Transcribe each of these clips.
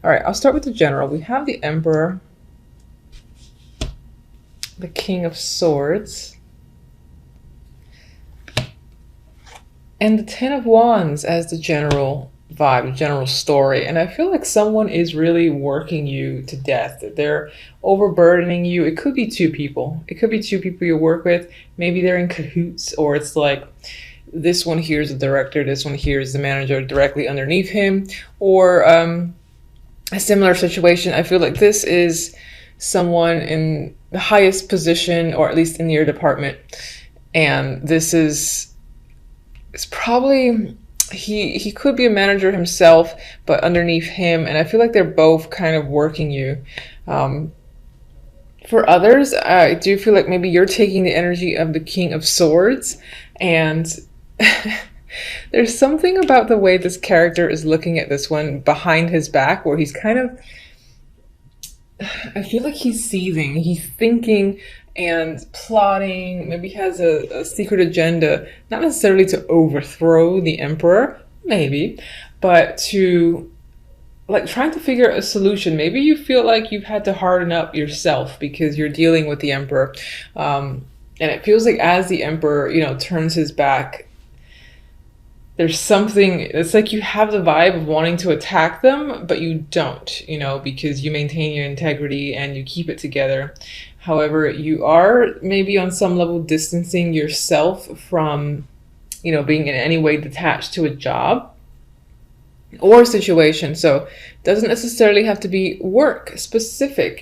All right, I'll start with the general. We have the Emperor, the King of Swords, and the Ten of Wands as the general vibe, the general story. And I feel like someone is really working you to death. They're overburdening you. It could be two people. It could be two people you work with. Maybe they're in cahoots, or it's like this one here is the director, this one here is the manager directly underneath him, or a similar situation. I feel like this is someone in the highest position, or at least in your department, and this is it's probably he could be a manager himself, but underneath him, and I feel like they're both kind of working you. For others, I do feel like maybe you're taking the energy of the King of Swords, and there's something about the way this character is looking at this one behind his back, where he's kind of, I feel like he's seething, he's thinking and plotting, maybe has a secret agenda, not necessarily to overthrow the Emperor, maybe, but to like trying to figure out a solution. Maybe you feel like you've had to harden up yourself because you're dealing with the Emperor. And it feels like as the Emperor, turns his back, there's something, it's like you have the vibe of wanting to attack them, but you don't, because you maintain your integrity and you keep it together. However, you are maybe on some level distancing yourself from, being in any way detached to a job or a situation. So it doesn't necessarily have to be work specific.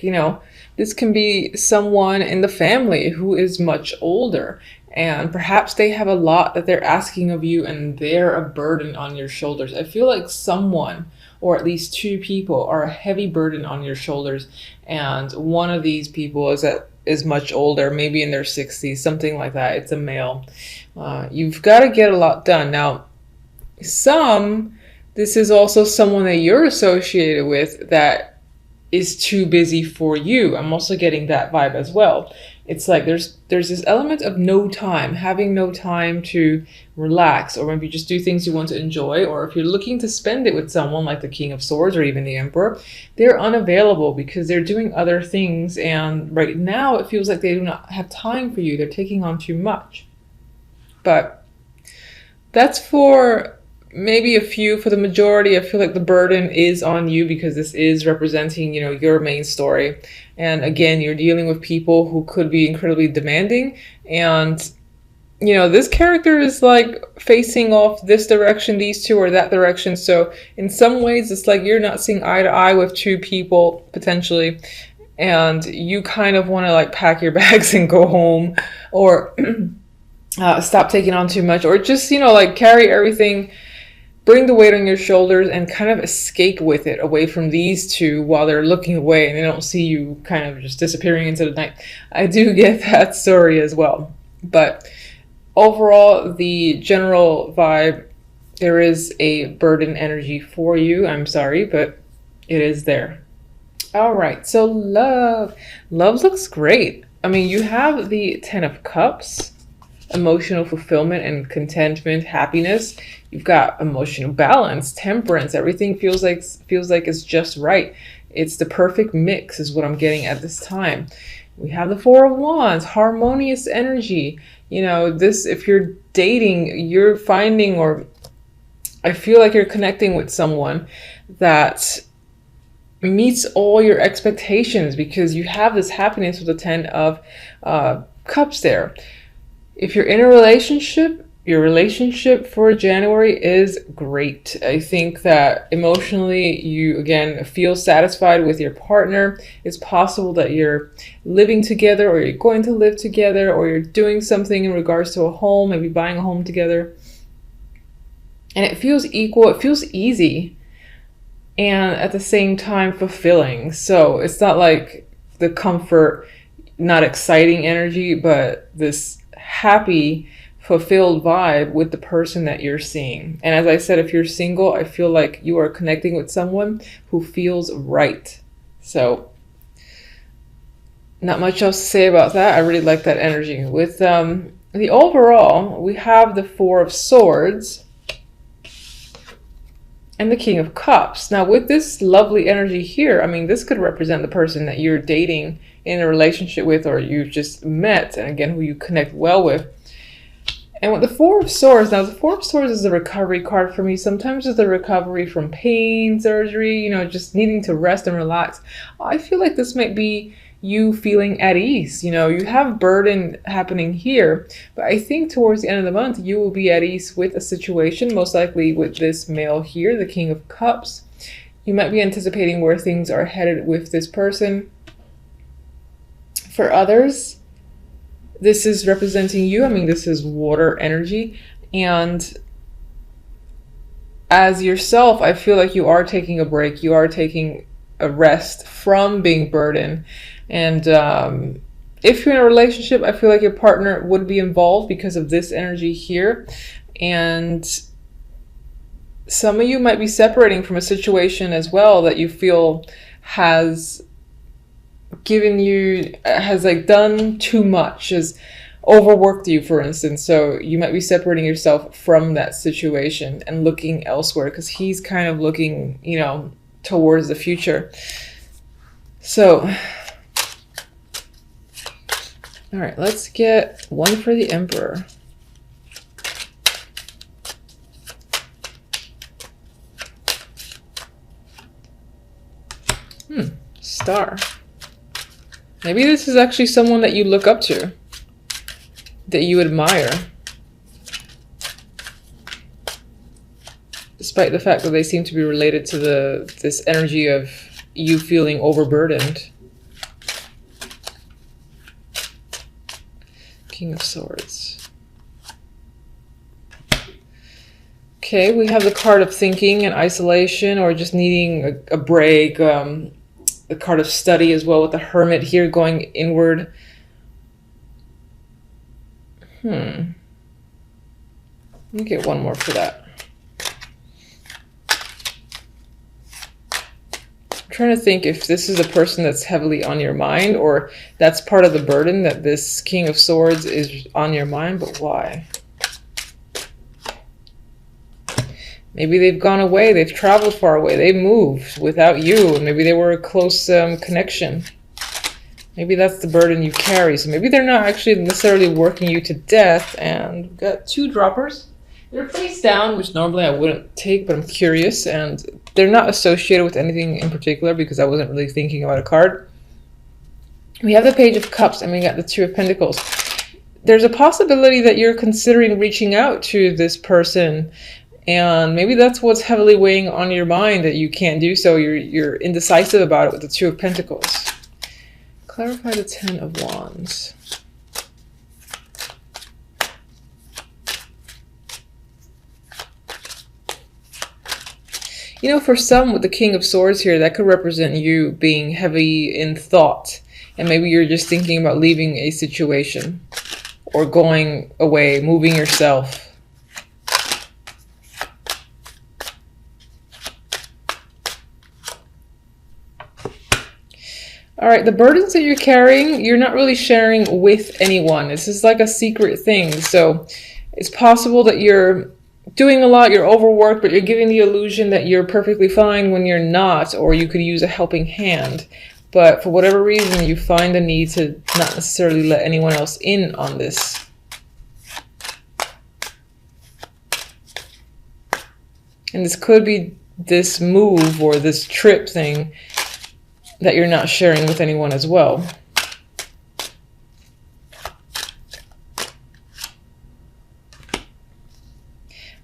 This can be someone in the family who is much older, and perhaps they have a lot that they're asking of you and they're a burden on your shoulders. I feel like someone, or at least two people, are a heavy burden on your shoulders, and one of these people is much older, maybe in their 60s, something like that. It's a male. You've got to get a lot done. Now, this is also someone that you're associated with that is too busy for you. I'm also getting that vibe as well. It's like there's this element of having no time to relax, or maybe just do things you want to enjoy, or if you're looking to spend it with someone like the King of Swords or even the Emperor, they're unavailable because they're doing other things, and right now it feels like they do not have time for you. They're taking on too much. But that's for maybe a few. For the majority, I feel like the burden is on you because this is representing, your main story. And again, you're dealing with people who could be incredibly demanding. And, this character is like facing off this direction, these two, or that direction. So in some ways, it's like you're not seeing eye to eye with two people potentially. And you kind of want to like pack your bags and go home, or stop taking on too much, or just, like carry everything, bring the weight on your shoulders and kind of escape with it away from these two while they're looking away and they don't see you kind of just disappearing into the night. I do get that story as well. But overall, the general vibe, there is a burden energy for you. I'm sorry, but it is there. All right, so love. Love looks great. I mean, you have the Ten of Cups, emotional fulfillment and contentment, happiness. You've got emotional balance, temperance. Everything feels like it's just right. It's the perfect mix is what I'm getting at this time. We have the Four of Wands, harmonious energy. This, if you're dating, you're finding, or I feel like you're connecting with someone that meets all your expectations because you have this happiness with the Ten of Cups there. If you're in a relationship, your relationship for January is great. I think that emotionally you, again, feel satisfied with your partner. It's possible that you're living together, or you're going to live together, or you're doing something in regards to a home, maybe buying a home together. And it feels equal, it feels easy, and at the same time fulfilling. So it's not like the comfort, not exciting energy, but this happy, fulfilled vibe with the person that you're seeing. And as I said, if you're single, I feel like you are connecting with someone who feels right. So not much else to say about that. I really like that energy. With the overall, we have the Four of Swords and the King of Cups. Now, with this lovely energy here, I mean, this could represent the person that you're dating, in a relationship with, or you've just met, and again, who you connect well with. And with the Four of Swords, now the Four of Swords is a recovery card for me. Sometimes it's a recovery from pain, surgery, you know, just needing to rest and relax. I feel like this might be you feeling at ease. You know, you have burden happening here, but I think towards the end of the month, you will be at ease with a situation, most likely with this male here, the King of Cups. You might be anticipating where things are headed with this person. For others, this is representing you. I mean, this is water energy. And as yourself, I feel like you are taking a break. You are taking a rest from being burdened. And if you're in a relationship, I feel like your partner would be involved because of this energy here. And some of you might be separating from a situation as well that you feel has given you, has like done too much, has overworked you, for instance. So you might be separating yourself from that situation and looking elsewhere, because he's kind of looking, you know, towards the future. So, all right, let's get one for the Emperor. Star. Maybe this is actually someone that you look up to, that you admire, despite the fact that they seem to be related to this energy of you feeling overburdened. King of Swords. Okay, we have the card of thinking and isolation, or just needing a break. The card of study as well, with the Hermit here going inward. Let me get one more for that. I'm trying to think if this is a person that's heavily on your mind, or that's part of the burden, that this King of Swords is on your mind, but why? Maybe they've gone away, they've traveled far away, they moved without you, and maybe they were a close connection. Maybe that's the burden you carry. So maybe they're not actually necessarily working you to death. And we've got two droppers. They're face down, which normally I wouldn't take, but I'm curious. And they're not associated with anything in particular because I wasn't really thinking about a card. We have the Page of Cups, and we got the Two of Pentacles. There's a possibility that you're considering reaching out to this person, and maybe that's what's heavily weighing on your mind, that you can't do so. You're indecisive about it with the Two of Pentacles. Clarify the Ten of Wands. You know, for some with the King of Swords here, that could represent you being heavy in thought. And maybe you're just thinking about leaving a situation or going away, moving yourself. All right, the burdens that you're carrying, you're not really sharing with anyone. This is like a secret thing. So it's possible that you're doing a lot, you're overworked, but you're giving the illusion that you're perfectly fine when you're not, or you could use a helping hand. But for whatever reason, you find the need to not necessarily let anyone else in on this. And this could be this move or this trip thing that you're not sharing with anyone as well.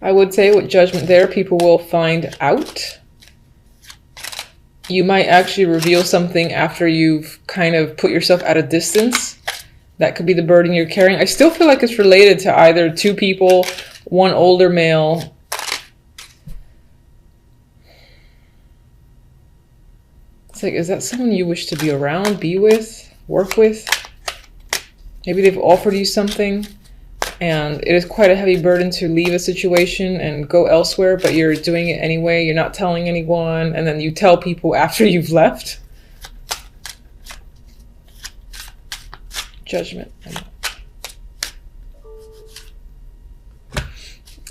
I would say with Judgment there, people will find out. You might actually reveal something after you've kind of put yourself at a distance. That could be the burden you're carrying. I still feel like it's related to either two people, one older male. It's like, is that someone you wish to be around, be with, work with? Maybe they've offered you something and it is quite a heavy burden to leave a situation and go elsewhere, but you're doing it anyway. You're not telling anyone, and then you tell people after you've left. Judgment.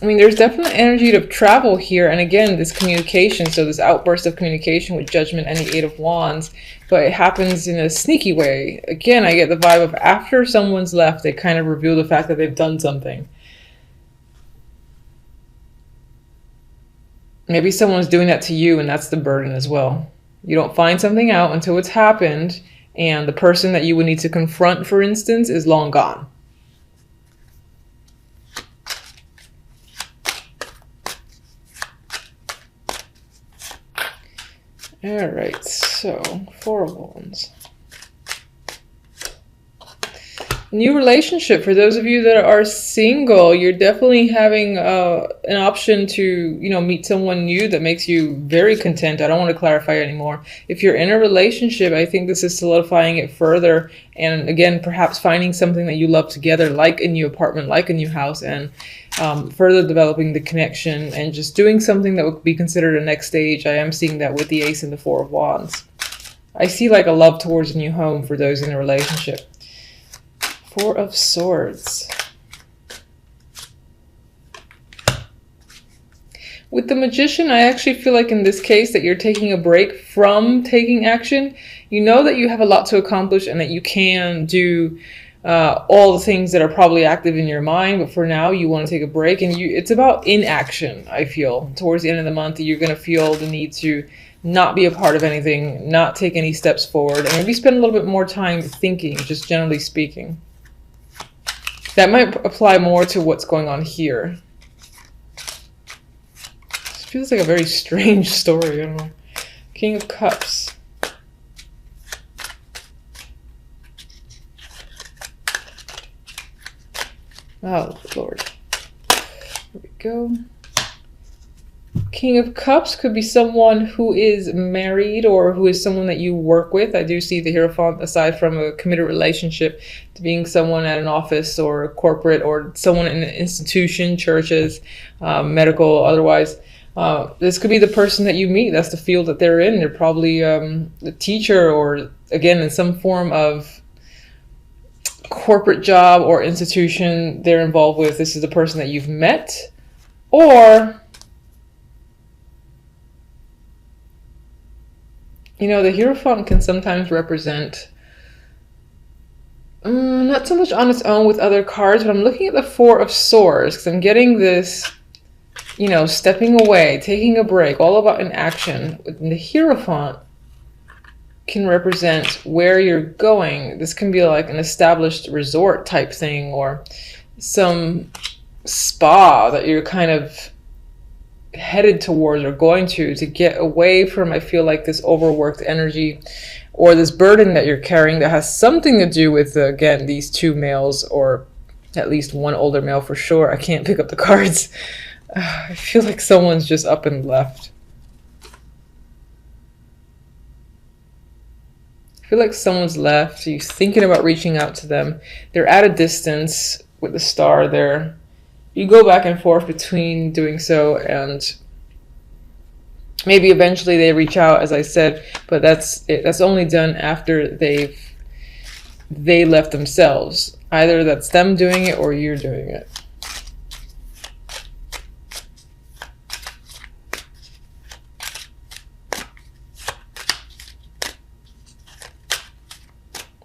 I mean, there's definitely energy to travel here. And again, this communication, so this outburst of communication with Judgment and the Eight of Wands, but it happens in a sneaky way. Again, I get the vibe of after someone's left, they kind of reveal the fact that they've done something. Maybe someone's doing that to you, and that's the burden as well. You don't find something out until it's happened, and the person that you would need to confront, for instance, is long gone. All right, so Four of Wands. New relationship. For those of you that are single, you're definitely having an option to, you know, meet someone new that makes you very content. I don't want to clarify anymore. If you're in a relationship, I think this is solidifying it further. And again, perhaps finding something that you love together, like a new apartment, like a new house, and further developing the connection and just doing something that would be considered a next stage. I am seeing that with the Ace and the Four of Wands. I see like a love towards a new home for those in a relationship. Four of Swords. With the Magician, I actually feel like in this case that you're taking a break from taking action. You know that you have a lot to accomplish and that you can do all the things that are probably active in your mind, but for now you want to take a break, and it's about inaction. I feel towards the end of the month that you're going to feel the need to not be a part of anything, not take any steps forward, and maybe spend a little bit more time thinking, just generally speaking. That might apply more to what's going on here. This feels like a very strange story. I don't know. King of Cups. Oh, Lord. There we go. King of Cups could be someone who is married or who is someone that you work with. I do see the Hierophant, aside from a committed relationship, to being someone at an office or corporate or someone in an institution, churches, medical, otherwise. This could be the person that you meet. That's the field that they're in. They're probably a teacher or, again, in some form of corporate job or institution they're involved with. This is the person that you've met. Or, you know, the Hierophant can sometimes represent, not so much on its own with other cards, but I'm looking at the Four of Swords because I'm getting this, you know, stepping away, taking a break, all about inaction. The Hierophant can represent where you're going. This can be like an established resort type thing or some spa that you're kind of headed towards or going to get away from, I feel like, this overworked energy or this burden that you're carrying that has something to do with, again, these two males or at least one older male for sure. I can't pick up the cards. I feel like someone's just up and left. I feel like someone's left. You're thinking about reaching out to them. They're at a distance with the star there. You go back and forth between doing so, and maybe eventually they reach out, as I said, but that's it. That's only done after they left themselves. Either that's them doing it or you're doing it.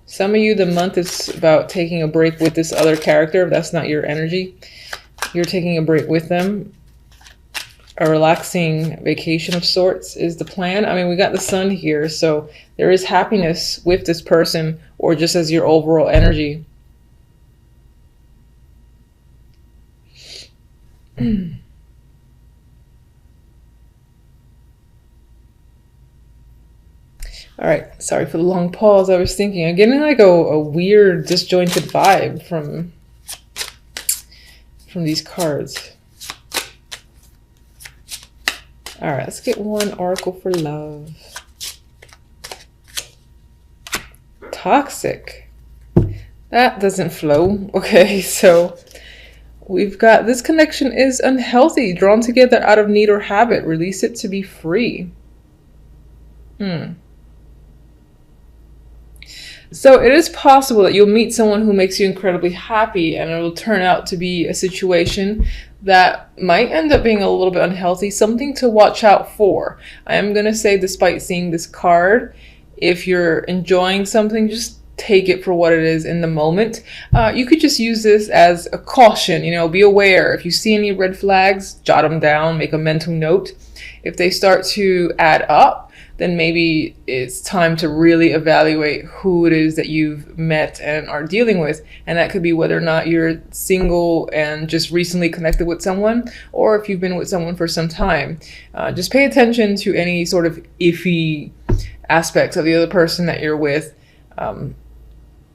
Some of you, the month is about taking a break with this other character. If that's not your energy, you're taking a break with them. A relaxing vacation of sorts is the plan. I mean, we got the Sun here, so there is happiness with this person or just as your overall energy. All right, sorry for the long pause. I was thinking, I'm getting like a weird disjointed vibe from these cards. All right, let's get one oracle for love. Toxic. That doesn't flow. Okay, so we've got this connection is unhealthy, drawn together out of need or habit. Release it to be free. So it is possible that you'll meet someone who makes you incredibly happy, and it will turn out to be a situation that might end up being a little bit unhealthy, something to watch out for. I am going to say, despite seeing this card, if you're enjoying something, just take it for what it is in the moment. You could just use this as a caution, be aware. If you see any red flags, jot them down, make a mental note. If they start to add up, then maybe it's time to really evaluate who it is that you've met and are dealing with. And that could be whether or not you're single and just recently connected with someone, or if you've been with someone for some time. Just pay attention to any sort of iffy aspects of the other person that you're with, and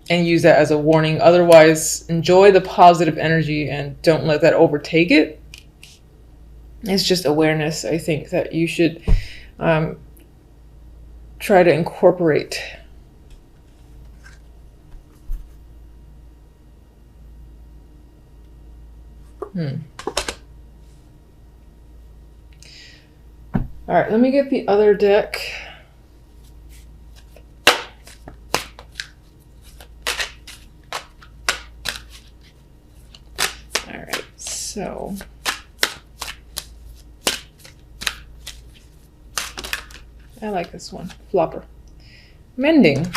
use that as a warning. Otherwise, enjoy the positive energy and don't let that overtake it. It's just awareness, I think, that you should try to incorporate. All right, let me get the other deck. All right, so I like this one, Flopper. Mending.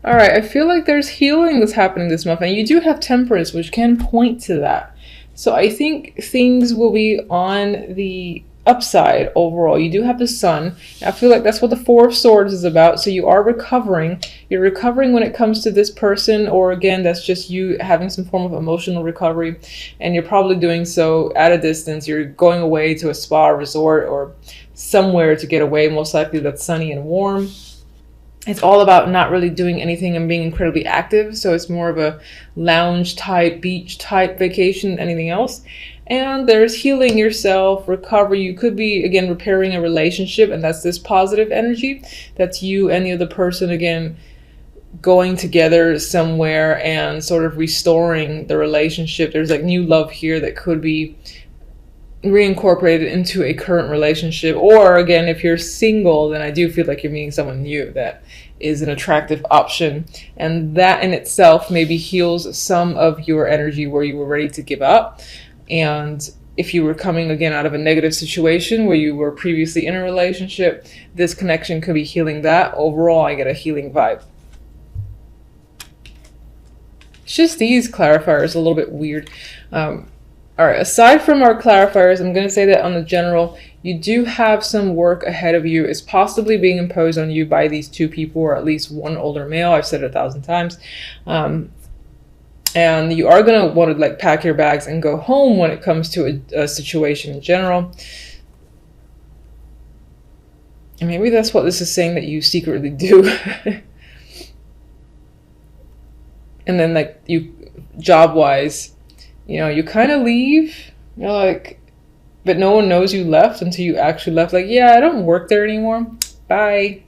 All right, I feel like there's healing that's happening this month, and you do have Temperance, which can point to that. So I think things will be on the upside overall. You do have the Sun. I feel like that's what the Four of Swords is about. So you are recovering. You're recovering when it comes to this person, or again, that's just you having some form of emotional recovery, and you're probably doing so at a distance. You're going away to a spa resort or somewhere to get away. Most likely that's sunny and warm. It's all about not really doing anything and being incredibly active. So it's more of a lounge type, beach type vacation than anything else. And there's healing yourself, recovery. You could be, again, repairing a relationship, and that's this positive energy. That's you and the other person, again, going together somewhere and sort of restoring the relationship. There's like new love here that could be reincorporated into a current relationship. Or again, if you're single, then I do feel like you're meeting someone new that is an attractive option, and that in itself maybe heals some of your energy where you were ready to give up. And if you were coming again out of a negative situation where you were previously in a relationship, this connection could be healing that. Overall, I get a healing vibe. It's just these clarifiers a little bit weird. All right, aside from our clarifiers, I'm going to say that on the general, you do have some work ahead of you. It's possibly being imposed on you by these two people, or at least one older male. I've said it 1,000 times. And you are going to want to like pack your bags and go home when it comes to a situation in general. And maybe that's what this is saying that you secretly do. And then like you, job-wise, you kind of leave, you're like, but no one knows you left until you actually left. Like, yeah, I don't work there anymore. Bye.